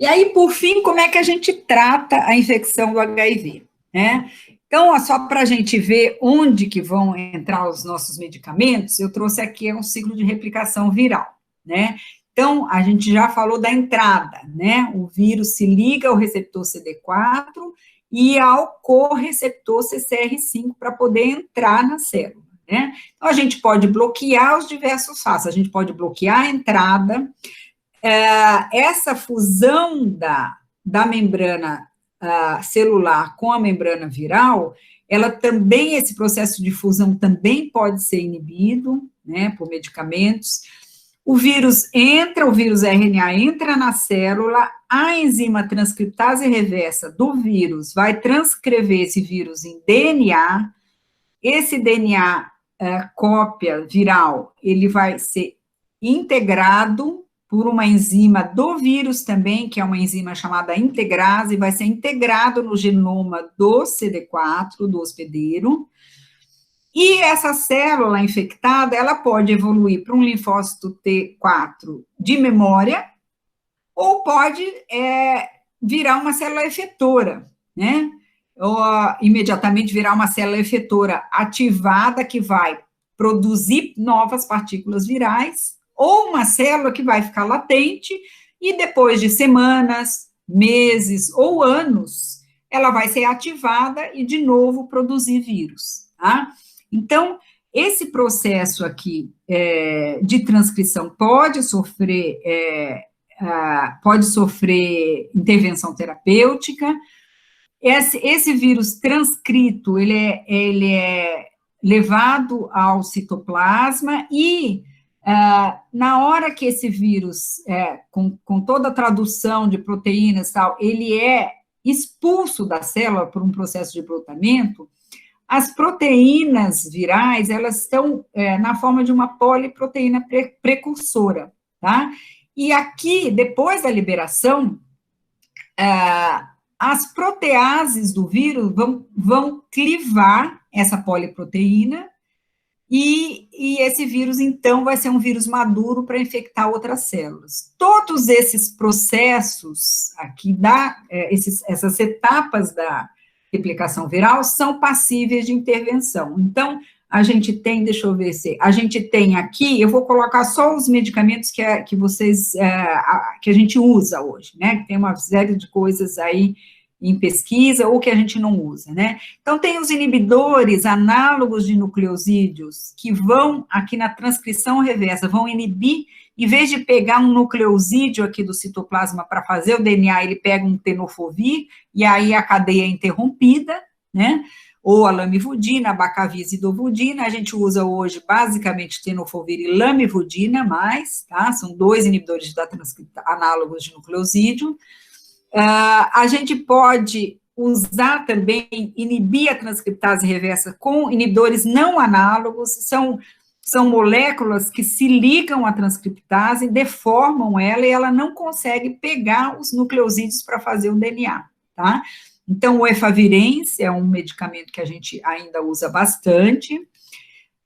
E aí, por fim, como é que a gente trata a infecção do HIV, né? Então, só para a gente ver onde que vão entrar os nossos medicamentos, eu trouxe aqui um ciclo de replicação viral, né? Então, a gente já falou da entrada, né? O vírus se liga ao receptor CD4 e ao correceptor CCR5 para poder entrar na célula, né? Então, a gente pode bloquear os diversos fatos, a gente pode bloquear a entrada, essa fusão da membrana celular com a membrana viral, ela também, esse processo de fusão também pode ser inibido, né, por medicamentos. O vírus RNA entra na célula, a enzima transcriptase reversa do vírus vai transcrever esse vírus em DNA, esse DNA cópia viral, ele vai ser integrado por uma enzima do vírus também, que é uma enzima chamada integrase, vai ser integrado no genoma do CD4, do hospedeiro, e essa célula infectada, ela pode evoluir para um linfócito T4 de memória, ou pode virar uma célula efetora, né? Ou imediatamente virar uma célula efetora ativada, que vai produzir novas partículas virais, ou uma célula que vai ficar latente, e depois de semanas, meses ou anos, ela vai ser ativada e, de novo, produzir vírus, tá? Então, esse processo aqui de transcrição pode sofrer intervenção terapêutica. Esse vírus transcrito, ele é levado ao citoplasma e, na hora que esse vírus, com toda a tradução de proteínas e tal, ele é expulso da célula por um processo de brotamento, as proteínas virais, elas estão na forma de uma poliproteína precursora, tá? E aqui, depois da liberação, as proteases do vírus vão clivar essa poliproteína e esse vírus, então, vai ser um vírus maduro para infectar outras células. Todos esses processos aqui, essas etapas da replicação viral são passíveis de intervenção. Então, a gente tem, deixa eu ver se, a gente tem aqui, eu vou colocar só os medicamentos que a gente usa hoje, né, que tem uma série de coisas aí em pesquisa, ou que a gente não usa, né. Então, tem os inibidores análogos de nucleosídeos, que vão, aqui na transcrição reversa, vão inibir, em vez de pegar um nucleosídeo aqui do citoplasma para fazer o DNA, ele pega um tenofovir, e aí a cadeia é interrompida, né, ou a lamivudina, a bacavizidovudina, a gente usa hoje basicamente tenofovir e lamivudina mais, tá, são dois inibidores análogos de nucleosídeo. A gente pode usar também, inibir a transcriptase reversa com inibidores não análogos, são moléculas que se ligam à transcriptase, deformam ela, e ela não consegue pegar os nucleosídeos para fazer o DNA, tá? Então, o efavirenz é um medicamento que a gente ainda usa bastante.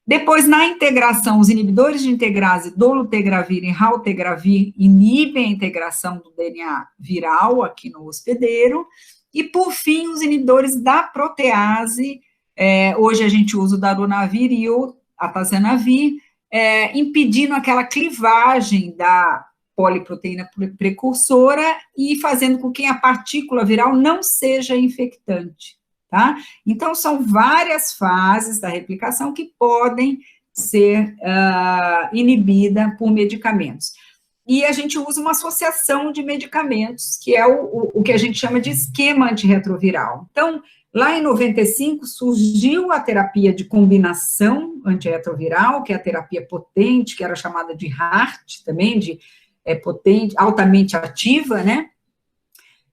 Depois, na integração, os inibidores de integrase, dolutegravir e raltegravir, inibem a integração do DNA viral aqui no hospedeiro. E, por fim, os inibidores da protease, hoje a gente usa o darunavir e o atazanavir, impedindo aquela clivagem da poliproteína precursora e fazendo com que a partícula viral não seja infectante, tá? Então, são várias fases da replicação que podem ser inibidas por medicamentos. E a gente usa uma associação de medicamentos, que é o que a gente chama de esquema antirretroviral. Então, lá em 95, surgiu a terapia de combinação antirretroviral, que é a terapia potente, que era chamada de HAART também, potente, altamente ativa, né?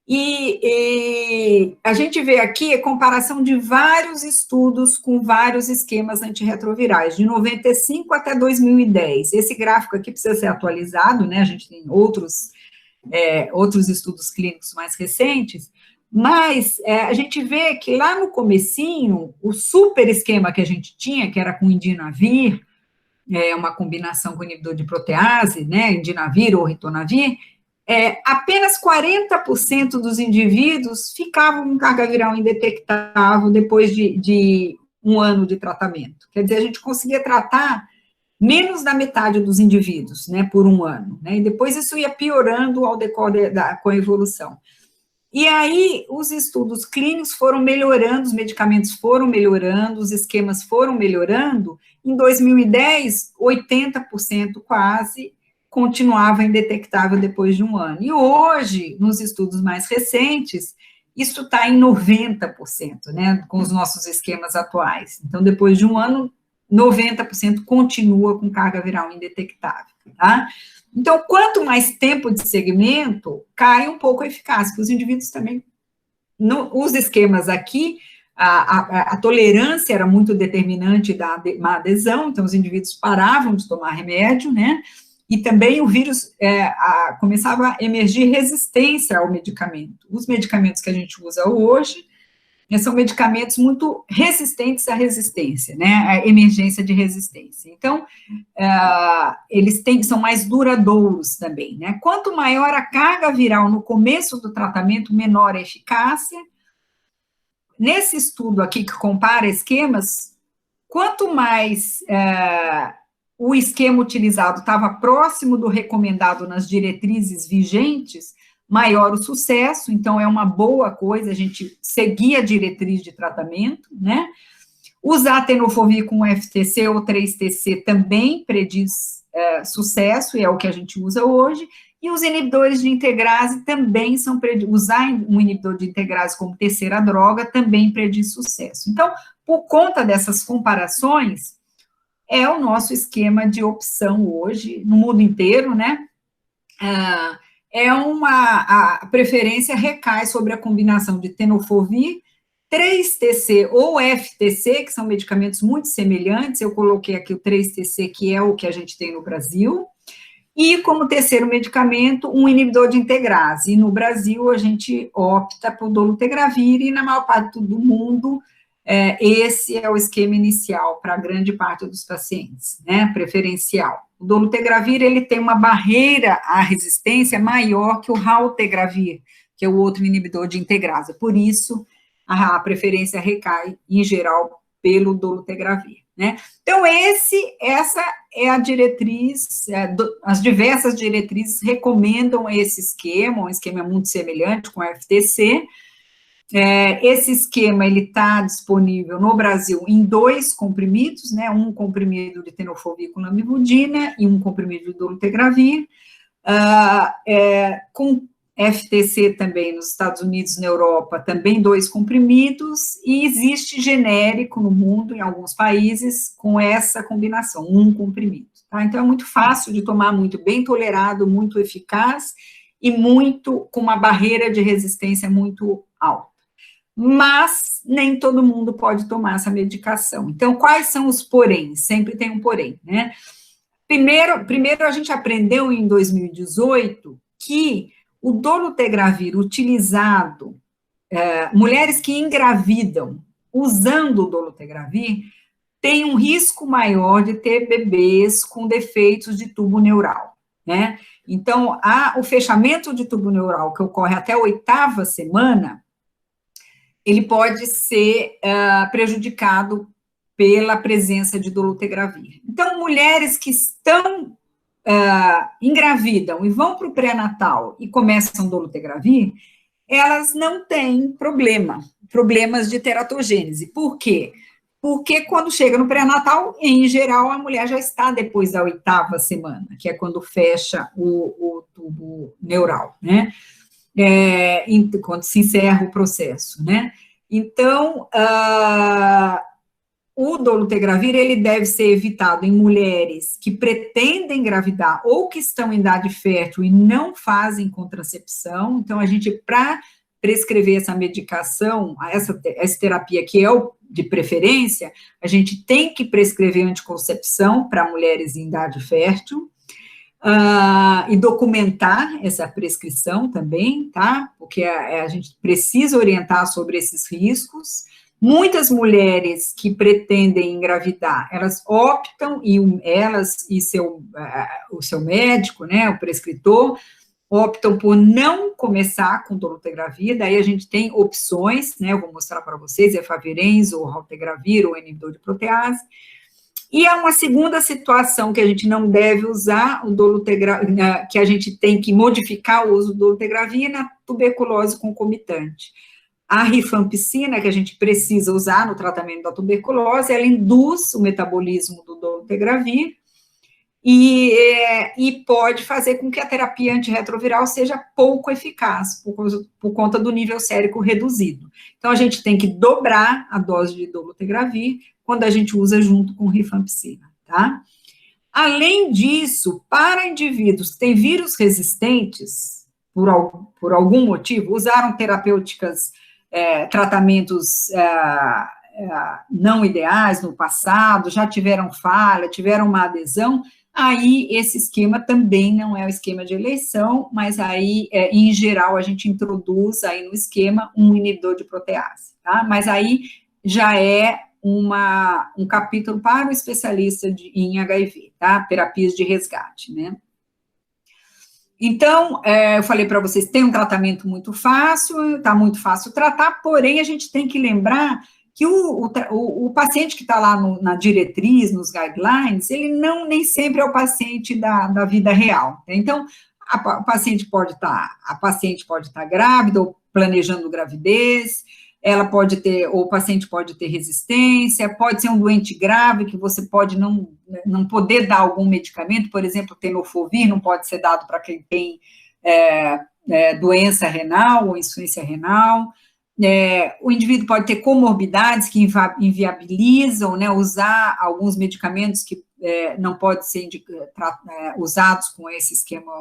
E a gente vê aqui a comparação de vários estudos com vários esquemas antirretrovirais, de 95 até 2010. Esse gráfico aqui precisa ser atualizado, né? A gente tem outros estudos clínicos mais recentes, mas a gente vê que lá no comecinho, o super esquema que a gente tinha, que era com indinavir, uma combinação com inibidor de protease, né, indinavir ou ritonavir, apenas 40% dos indivíduos ficavam com carga viral indetectável depois de um ano de tratamento. Quer dizer, a gente conseguia tratar menos da metade dos indivíduos, né, por um ano, né, e depois isso ia piorando ao decorrer com a evolução. E aí, os estudos clínicos foram melhorando, os medicamentos foram melhorando, os esquemas foram melhorando. Em 2010, 80% quase continuava indetectável depois de um ano. E hoje, nos estudos mais recentes, isso está em 90%, né, com os nossos esquemas atuais. Então, depois de um ano, 90% continua com carga viral indetectável, tá? Então, quanto mais tempo de segmento, cai um pouco a eficácia, porque os indivíduos também, os esquemas aqui, a tolerância era muito determinante da má adesão, então os indivíduos paravam de tomar remédio, né, e também o vírus começava a emergir resistência ao medicamento. Os medicamentos que a gente usa hoje, são medicamentos muito resistentes à resistência, né, à emergência de resistência. Então, eles são mais duradouros também, né. Quanto maior a carga viral no começo do tratamento, menor a eficácia. Nesse estudo aqui que compara esquemas, quanto mais o esquema utilizado estava próximo do recomendado nas diretrizes vigentes, maior o sucesso, então é uma boa coisa a gente seguir a diretriz de tratamento, né? Usar tenofovir com FTC ou 3TC também prediz sucesso, e é o que a gente usa hoje, e os inibidores de integrase também usar um inibidor de integrase como terceira droga também prediz sucesso. Então, por conta dessas comparações, é o nosso esquema de opção hoje, no mundo inteiro, né? A preferência recai sobre a combinação de tenofovir, 3TC ou FTC, que são medicamentos muito semelhantes, eu coloquei aqui o 3TC, que é o que a gente tem no Brasil, e como terceiro medicamento, um inibidor de integrase, e no Brasil a gente opta por dolutegravir, e na maior parte do mundo, esse é o esquema inicial para grande parte dos pacientes, né, preferencial. O dolutegravir, ele tem uma barreira à resistência maior que o raltegravir, que é o outro inibidor de integrase, por isso a preferência recai, em geral, pelo dolutegravir, né. Então, essa é a diretriz, as diversas diretrizes recomendam esse esquema, um esquema muito semelhante com a FTC. Esse esquema, ele está disponível no Brasil em 2 comprimidos, né, um comprimido de tenofovir com lamivudina e um comprimido de dolutegravir, com FTC também nos Estados Unidos e na Europa, também 2 comprimidos, e existe genérico no mundo, em alguns países, com essa combinação, um comprimido, tá? Então, é muito fácil de tomar, muito bem tolerado, muito eficaz, e com uma barreira de resistência muito alta. Mas nem todo mundo pode tomar essa medicação. Então, quais são os poréns? Sempre tem um porém, né? Primeiro a gente aprendeu em 2018 que o dolutegravir utilizado, mulheres que engravidam usando o dolutegravir, tem um risco maior de ter bebês com defeitos de tubo neural, né? Então, o fechamento de tubo neural, que ocorre até a 8ª semana, ele pode ser prejudicado pela presença de dolutegravir. Então, mulheres que estão engravidam e vão para o pré-natal e começam dolutegravir, elas não têm problemas de teratogênese. Por quê? Porque quando chega no pré-natal, em geral, a mulher já está depois da 8ª semana, que é quando fecha o tubo neural, né? Quando se encerra o processo, né? Então, o dolutegravir, ele deve ser evitado em mulheres que pretendem engravidar ou que estão em idade fértil e não fazem contracepção. Então, a gente, para prescrever essa medicação, essa terapia que é de preferência, a gente tem que prescrever anticoncepção para mulheres em idade fértil, e documentar essa prescrição também, tá? Porque a gente precisa orientar sobre esses riscos. Muitas mulheres que pretendem engravidar, elas optam, elas e o seu médico, né, o prescritor, optam por não começar com dolutegravir, daí a gente tem opções, né, eu vou mostrar para vocês, efavirenz, ou raltegravir, ou inibidor de protease. E há uma segunda situação que a gente não deve usar, o dolutegravir, que a gente tem que modificar o uso do dolutegravir na tuberculose concomitante. A rifampicina, que a gente precisa usar no tratamento da tuberculose, ela induz o metabolismo do dolutegravir, e pode fazer com que a terapia antirretroviral seja pouco eficaz, por conta do nível sérico reduzido. Então, a gente tem que dobrar a dose de dolutegravir quando a gente usa junto com rifampicina, tá? Além disso, para indivíduos que têm vírus resistentes, por algum motivo, usaram terapêuticas, tratamentos não ideais no passado, já tiveram falha, tiveram uma adesão, aí esse esquema também não é o esquema de eleição, mas aí, em geral, a gente introduz aí no esquema um inibidor de protease, tá? Mas aí já é um capítulo para o especialista em HIV, tá? Terapias de resgate, né? Então, eu falei para vocês, tem um tratamento muito fácil, está muito fácil tratar, porém, a gente tem que lembrar que o paciente que está lá na diretriz, nos guidelines, ele nem sempre é o paciente da vida real. Então, a paciente pode estar grávida, ou planejando gravidez, o paciente pode ter resistência, pode ser um doente grave, que você pode não poder dar algum medicamento, por exemplo, o tenofovir não pode ser dado para quem tem doença renal ou insuficiência renal. O indivíduo pode ter comorbidades que inviabilizam, né, usar alguns medicamentos que não podem ser usados com esse esquema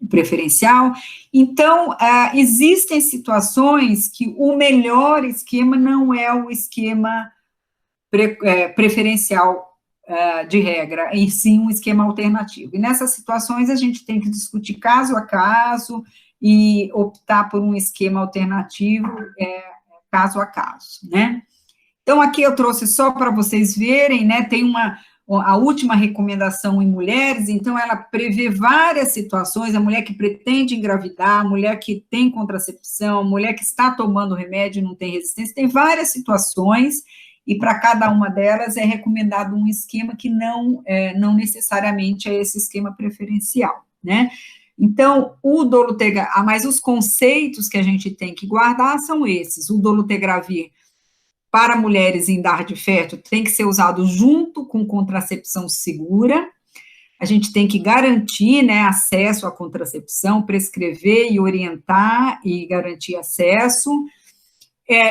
preferencial. Então, existem situações que o melhor esquema não é o esquema preferencial de regra, em sim um esquema alternativo. E nessas situações a gente tem que discutir caso a caso e optar por um esquema alternativo caso a caso, né? Então, aqui eu trouxe só para vocês verem, né, tem a última recomendação em mulheres, então ela prevê várias situações, a mulher que pretende engravidar, a mulher que tem contracepção, a mulher que está tomando remédio e não tem resistência, tem várias situações, e para cada uma delas é recomendado um esquema que não necessariamente é esse esquema preferencial, né? Então, o dolutegravir, mas os conceitos que a gente tem que guardar são esses, o dolutegravir para mulheres em idade fértil tem que ser usado junto com contracepção segura, a gente tem que garantir, né, acesso à contracepção, prescrever e orientar e garantir acesso.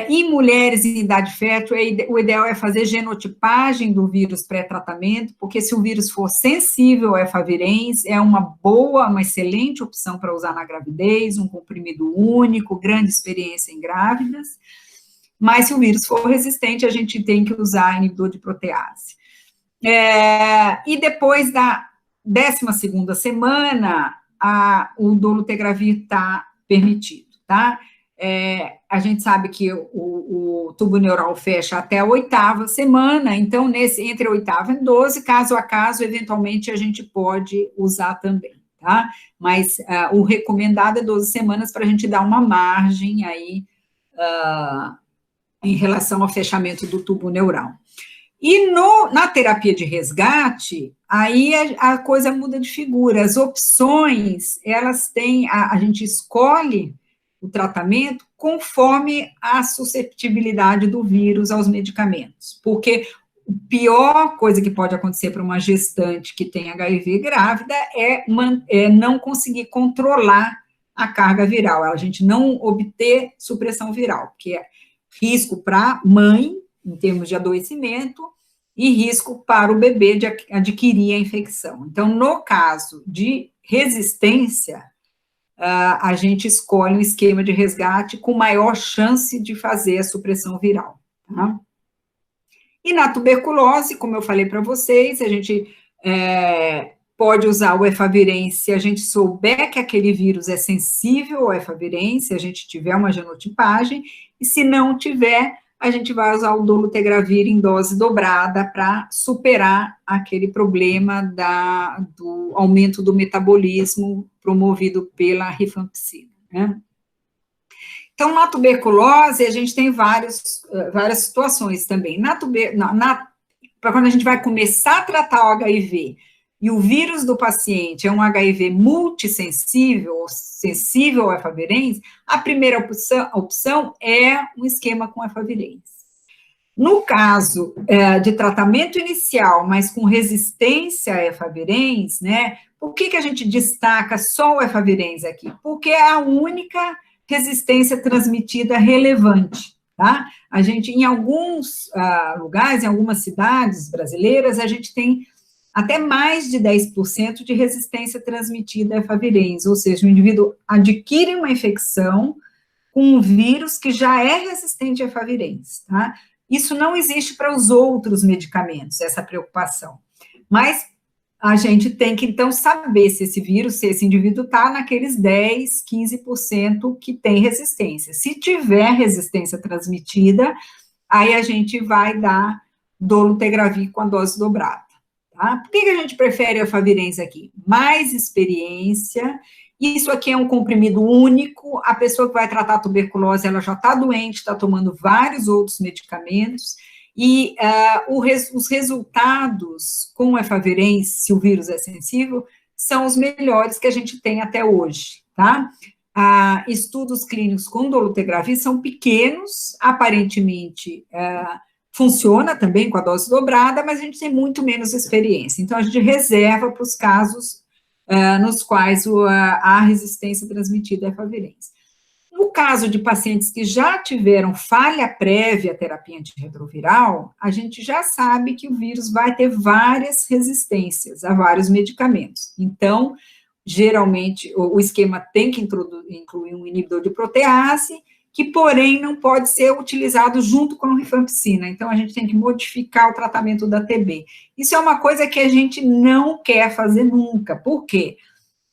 Em mulheres em idade fértil, o ideal é fazer genotipagem do vírus pré-tratamento, porque se o vírus for sensível ao efavirenz, é uma excelente opção para usar na gravidez, um comprimido único, grande experiência em grávidas. Mas se o vírus for resistente, a gente tem que usar inibidor de protease. E depois da 12ª semana, o dolutegravir está permitido, tá? A gente sabe que o tubo neural fecha até a 8ª semana, então, entre a 8ª e 12, caso a caso, eventualmente, a gente pode usar também, tá? Mas o recomendado é 12 semanas para a gente dar uma margem aí, em relação ao fechamento do tubo neural. E na terapia de resgate, aí a coisa muda de figura. As opções, elas têm, a gente escolhe o tratamento conforme a susceptibilidade do vírus aos medicamentos, porque a pior coisa que pode acontecer para uma gestante que tem HIV grávida é não conseguir controlar a carga viral, a gente não obter supressão viral, porque é risco para a mãe, em termos de adoecimento, e risco para o bebê de adquirir a infecção. Então, no caso de resistência, a gente escolhe um esquema de resgate com maior chance de fazer a supressão viral, tá? E na tuberculose, como eu falei para vocês, a gente pode usar o efavirenz se a gente souber que aquele vírus é sensível ao efavirenz, se a gente tiver uma genotipagem, e se não tiver, a gente vai usar o dolutegravir em dose dobrada para superar aquele problema do aumento do metabolismo promovido pela rifampicina, né? Então, na tuberculose, a gente tem várias situações também. Para quando a gente vai começar a tratar o HIV e o vírus do paciente é um HIV multissensível, ou sensível ao efavirenz, a primeira opção é um esquema com efavirenz. No caso de tratamento inicial, mas com resistência a efavirenz, né, por que a gente destaca só o efavirenz aqui? Porque é a única resistência transmitida relevante, tá? A gente, em alguns lugares, em algumas cidades brasileiras, a gente tem até mais de 10% de resistência transmitida a efavirenz, ou seja, o indivíduo adquire uma infecção com um vírus que já é resistente a efavirenz, tá? Isso não existe para os outros medicamentos, essa preocupação. Mas a gente tem que, então, saber se esse vírus, se esse indivíduo está naqueles 10, 15% que tem resistência. Se tiver resistência transmitida, aí a gente vai dar dolutegravir com a dose dobrada, tá? Por que a gente prefere a efavirenz aqui? Mais experiência. Isso aqui é um comprimido único, a pessoa que vai tratar a tuberculose, ela já está doente, está tomando vários outros medicamentos, e os resultados com o efavirenz, se o vírus é sensível, são os melhores que a gente tem até hoje, tá? Estudos clínicos com dolutegravir são pequenos, aparentemente funciona também com a dose dobrada, mas a gente tem muito menos experiência, então a gente reserva para os casos nos quais há resistência transmitida a efavirenz. No caso de pacientes que já tiveram falha prévia à terapia antirretroviral, a gente já sabe que o vírus vai ter várias resistências a vários medicamentos. Então, geralmente, o esquema tem que incluir um inibidor de protease, que, porém, não pode ser utilizado junto com a rifampicina. Então, a gente tem que modificar o tratamento da TB. Isso é uma coisa que a gente não quer fazer nunca. Por quê?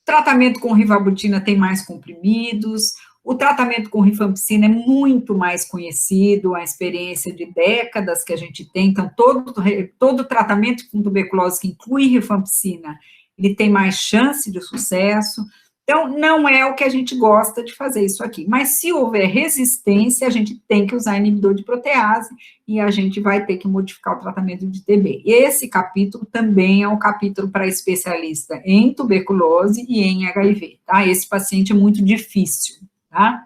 O tratamento com rivabutina tem mais comprimidos, o tratamento com rifampicina é muito mais conhecido, a experiência de décadas que a gente tem, então todo tratamento com tuberculose que inclui rifampicina, ele tem mais chance de sucesso. Então, não é o que a gente gosta de fazer isso aqui, mas se houver resistência, a gente tem que usar inibidor de protease e a gente vai ter que modificar o tratamento de TB. E esse capítulo também é um capítulo para especialista em tuberculose e em HIV, tá? Esse paciente é muito difícil, tá?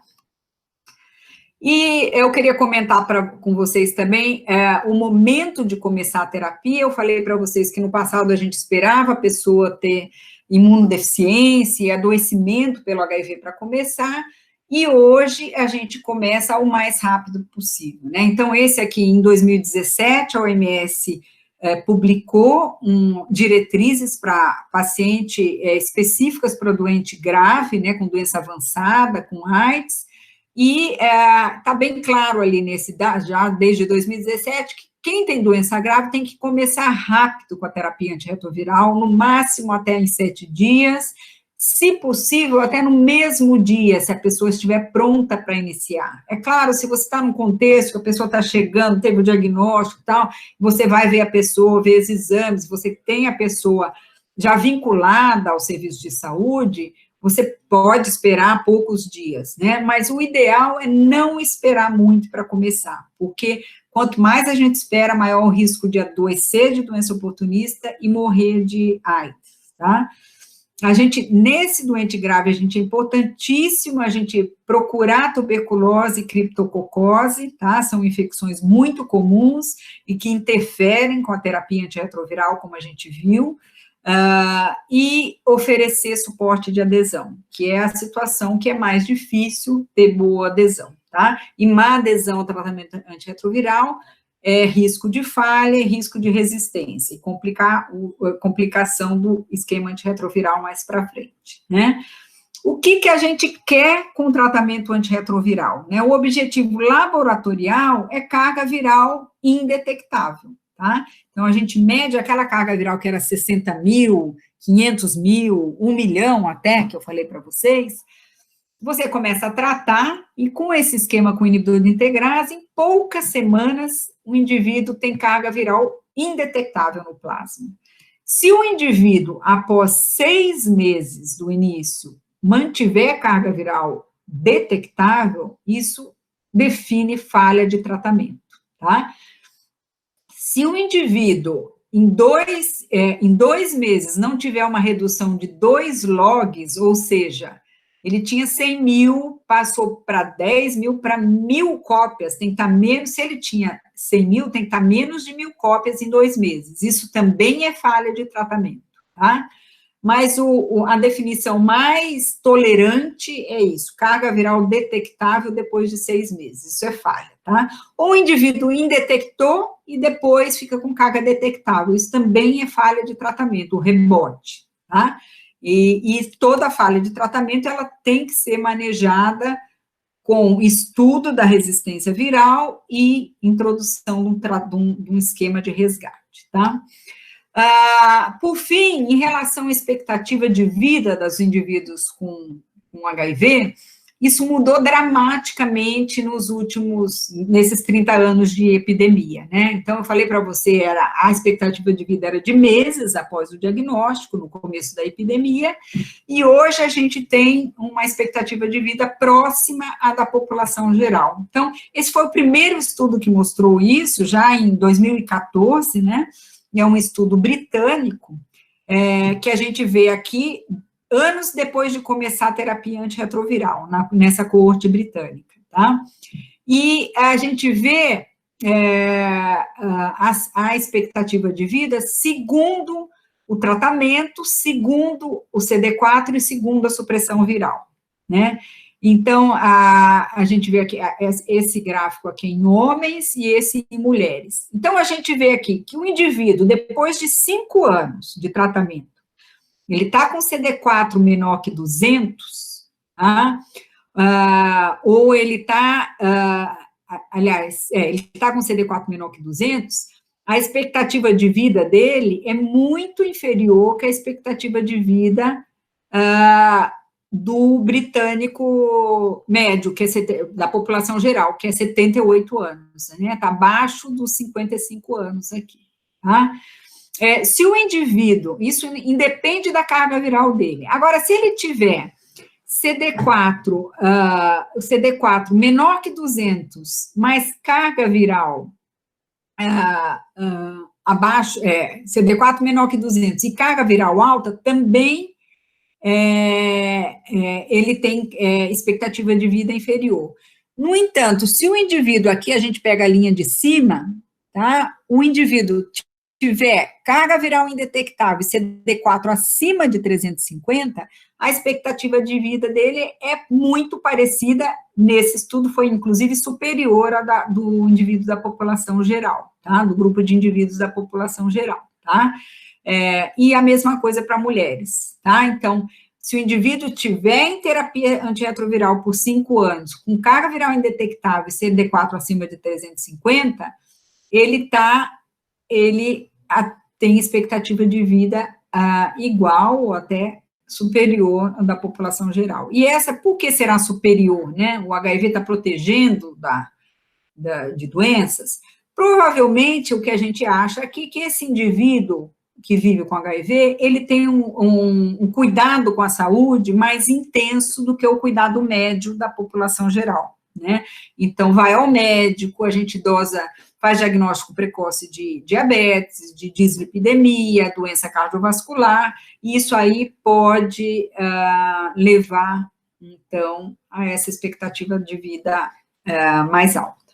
E eu queria comentar com vocês também o momento de começar a terapia. Eu falei para vocês que no passado a gente esperava a pessoa ter imunodeficiência e adoecimento pelo HIV para começar, e hoje a gente começa o mais rápido possível, né? Então, esse aqui, em 2017, a OMS publicou diretrizes para paciente específicas para doente grave, né, com doença avançada, com AIDS, e está bem claro ali já desde 2017, que quem tem doença grave tem que começar rápido com a terapia antirretroviral, no máximo até em 7 dias, se possível, até no mesmo dia, se a pessoa estiver pronta para iniciar. É claro, se você está num contexto que a pessoa está chegando, teve o diagnóstico e tal, você vai ver a pessoa, ver os exames, você tem a pessoa já vinculada ao serviço de saúde, você pode esperar poucos dias, né? Mas o ideal é não esperar muito para começar, porque quanto mais a gente espera, maior o risco de adoecer de doença oportunista e morrer de AIDS, tá? Nesse doente grave, é importantíssimo a gente procurar tuberculose e criptococose, tá? São infecções muito comuns e que interferem com a terapia antirretroviral, como a gente viu, e oferecer suporte de adesão, que é a situação que é mais difícil ter boa adesão, tá? E má adesão ao tratamento antirretroviral é risco de falha e risco de resistência, e complicação do esquema antirretroviral mais para frente, né? O que a gente quer com o tratamento antirretroviral, né? O objetivo laboratorial é carga viral indetectável, tá? Então, a gente mede aquela carga viral que era 60 mil, 500 mil, 1 milhão até, que eu falei para vocês, você começa a tratar, e com esse esquema com inibidor de integrase, em poucas semanas, o indivíduo tem carga viral indetectável no plasma. Se o indivíduo, após 6 meses do início, mantiver carga viral detectável, isso define falha de tratamento, tá? Se o indivíduo, em 2 meses, não tiver uma redução de 2 logs, ou seja, ele tinha 100 mil, passou para 10 mil, para 1.000 cópias, tem que estar menos, se ele tinha 100 mil, tem que estar menos de 1.000 cópias em 2 meses. Isso também é falha de tratamento, tá? Mas a definição mais tolerante é isso, carga viral detectável depois de 6 meses, isso é falha, tá? Ou o indivíduo indetectou e depois fica com carga detectável, isso também é falha de tratamento, o rebote, tá? E toda falha de tratamento, ela tem que ser manejada com estudo da resistência viral e introdução de um esquema de resgate, tá? Por fim, em relação à expectativa de vida dos indivíduos com HIV, isso mudou dramaticamente nesses 30 anos de epidemia, né? Então, eu falei para você, a expectativa de vida era de meses após o diagnóstico, no começo da epidemia, e hoje a gente tem uma expectativa de vida próxima à da população geral. Então, esse foi o primeiro estudo que mostrou isso, já em 2014, né? É um estudo britânico, que a gente vê aqui, anos depois de começar a terapia antirretroviral, nessa coorte britânica, tá? E a gente vê a expectativa de vida segundo o tratamento, segundo o CD4 e segundo a supressão viral, né? Então, a gente vê aqui, esse gráfico aqui em homens e esse em mulheres. Então, a gente vê aqui que o indivíduo, depois de 5 anos de tratamento, ele está com CD4 menor que 200, tá? Ou ele está, ele está com CD4 menor que 200, a expectativa de vida dele é muito inferior que a expectativa de vida do britânico médio, que é da população geral, que é 78 anos, né? Está abaixo dos 55 anos aqui, tá? Se o indivíduo, isso independe da carga viral dele. Agora, se ele tiver CD4 menor que 200, mais carga viral abaixo, CD4 menor que 200 e carga viral alta, também ele tem expectativa de vida inferior. No entanto, se o indivíduo, aqui a gente pega a linha de cima, tá? O indivíduo tiver carga viral indetectável e CD4 acima de 350, a expectativa de vida dele é muito parecida, nesse estudo foi inclusive superior à do indivíduo da população geral, tá? Do grupo de indivíduos da população geral, tá? E a mesma coisa para mulheres, tá? Então, se o indivíduo tiver em terapia antirretroviral por 5 anos, com carga viral indetectável e CD4 acima de 350, ele tem expectativa de vida igual ou até superior à da população geral. E por que será superior, né? O HIV está protegendo de doenças? Provavelmente, o que a gente acha aqui, que esse indivíduo que vive com HIV, ele tem um cuidado com a saúde mais intenso do que o cuidado médio da população geral, né? Então, vai ao médico, a gente faz diagnóstico precoce de diabetes, de dislipidemia, doença cardiovascular, e isso aí pode levar, então, a essa expectativa de vida mais alta.